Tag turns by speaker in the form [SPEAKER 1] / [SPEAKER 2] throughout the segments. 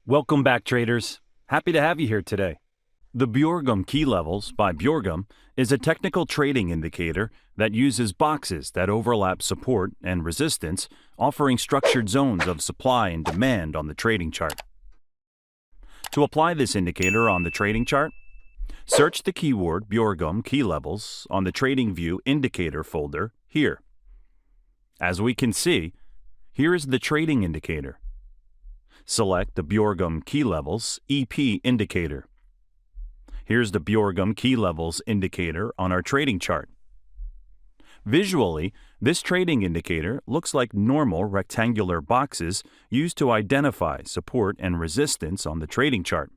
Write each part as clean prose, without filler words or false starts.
[SPEAKER 1] Welcome back, traders. Happy to have you here today. The Bjorgum key levels by Bjorgum is a technical trading indicator that uses boxes that overlap support and resistance, offering structured zones of supply and demand on the trading chart. To apply this indicator on the trading chart, search the keyword Bjorgum key levels on the TradingView indicator folder here. As we can see, here is the trading indicator. Select the Bjorgum key levels EP indicator. Here's the Bjorgum key levels indicator on our trading chart. Visually, this trading indicator looks like normal rectangular boxes used to identify support and resistance on the trading chart.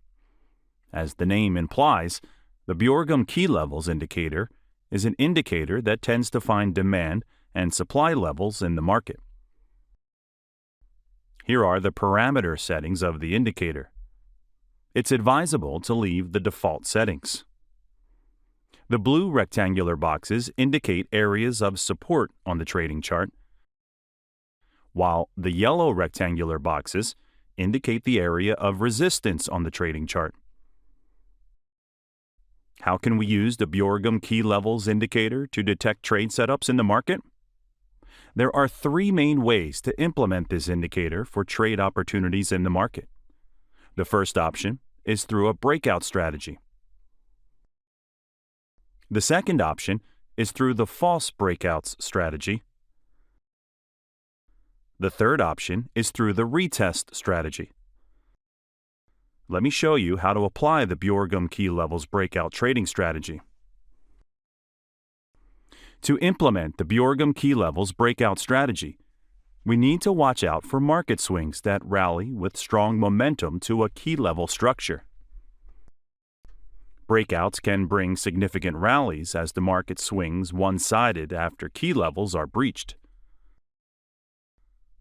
[SPEAKER 1] As the name implies, the Bjorgum key levels indicator is an indicator that tends to find demand and supply levels in the market. Here are the parameter settings of the indicator. It's advisable to leave the default settings. The blue rectangular boxes indicate areas of support on the trading chart, while the yellow rectangular boxes indicate the area of resistance on the trading chart. How can we use the Bjorgum key levels indicator to detect trade setups in the market? There are three main ways to implement this indicator for trade opportunities in the market. The first option is through a breakout strategy. The second option is through the false breakouts strategy. The third option is through the retest strategy. Let me show you how to apply the Bjorgum key levels breakout trading strategy. To implement the Bjorgum key levels breakout strategy, we need to watch out for market swings that rally with strong momentum to a key level structure. Breakouts can bring significant rallies as the market swings one-sided after key levels are breached.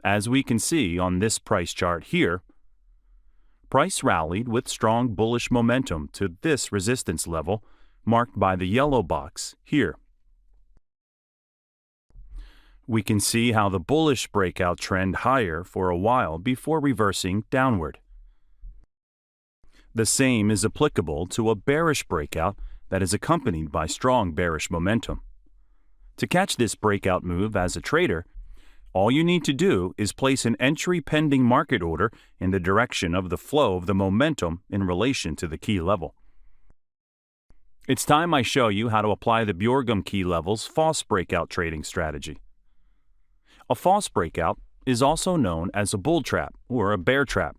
[SPEAKER 1] As we can see on this price chart here, price rallied with strong bullish momentum to this resistance level marked by the yellow box here. We can see how the bullish breakout trend higher for a while before reversing downward. The same is applicable to a bearish breakout that is accompanied by strong bearish momentum. To catch this breakout move as a trader, all you need to do is place an entry pending market order in the direction of the flow of the momentum in relation to the key level. It's time I show you how to apply the Bjorgum key levels false breakout trading strategy. A false breakout is also known as a bull trap or a bear trap.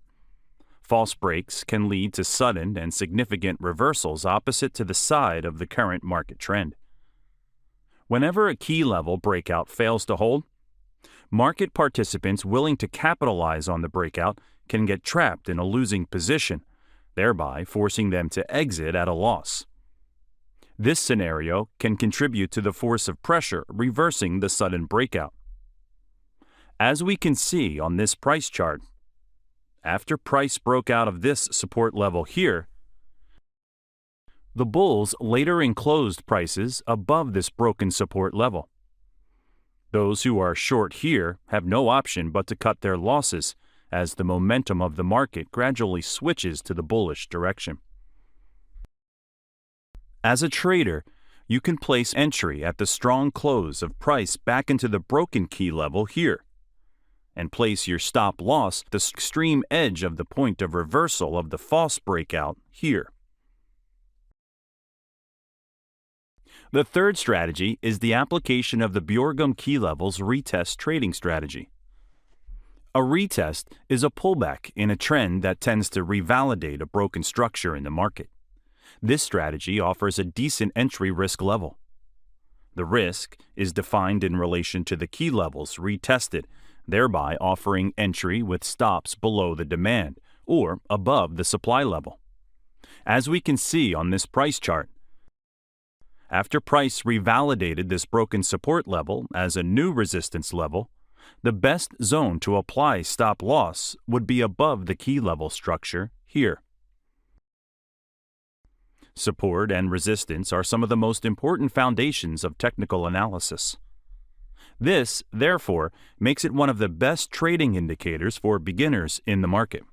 [SPEAKER 1] False breaks can lead to sudden and significant reversals opposite to the side of the current market trend. Whenever a key level breakout fails to hold, market participants willing to capitalize on the breakout can get trapped in a losing position, thereby forcing them to exit at a loss. This scenario can contribute to the force of pressure reversing the sudden breakout. As we can see on this price chart, after price broke out of this support level here, the bulls later enclosed prices above this broken support level. Those who are short here have no option but to cut their losses as the momentum of the market gradually switches to the bullish direction. As a trader, you can place entry at the strong close of price back into the broken key level here, and place your stop loss at the extreme edge of the point of reversal of the false breakout here. The third strategy is the application of the Bjorgum key levels retest trading strategy. A retest is a pullback in a trend that tends to revalidate a broken structure in the market. This strategy offers a decent entry risk level. The risk is defined in relation to the key levels retested, thereby offering entry with stops below the demand or above the supply level. As we can see on this price chart, after price revalidated this broken support level as a new resistance level, the best zone to apply stop loss would be above the key level structure here. Support and resistance are some of the most important foundations of technical analysis. This, therefore, makes it one of the best trading indicators for beginners in the market.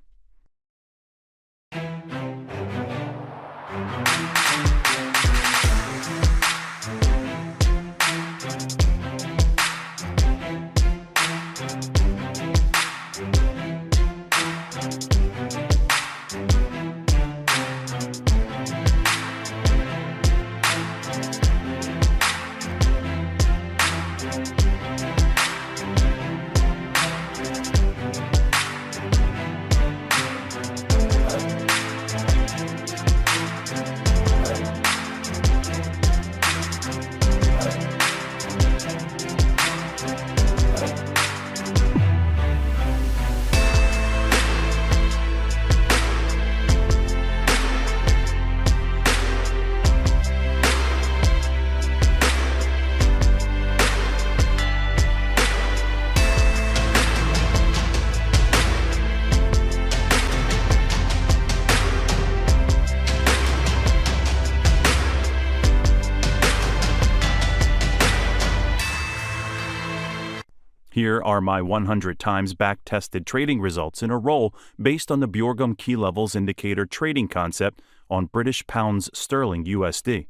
[SPEAKER 1] Here are my 100 times back-tested trading results in a row based on the Bjorgum Key Levels Indicator trading concept on British Pounds Sterling USD.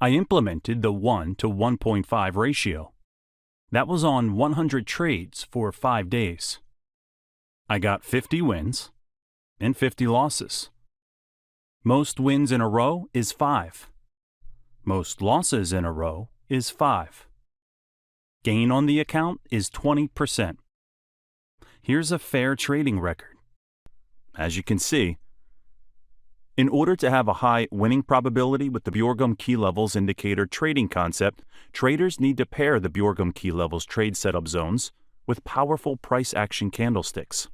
[SPEAKER 1] I implemented the 1 to 1.5 ratio. That was on 100 trades for 5 days. I got 50 wins and 50 losses. Most wins in a row is 5. Most losses in a row is 5. Gain on the account is 20%. Here's a fair trading record. As you can see, in order to have a high winning probability with the Bjorgum Key Levels Indicator trading concept, traders need to pair the Bjorgum Key Levels trade setup zones with powerful price action candlesticks.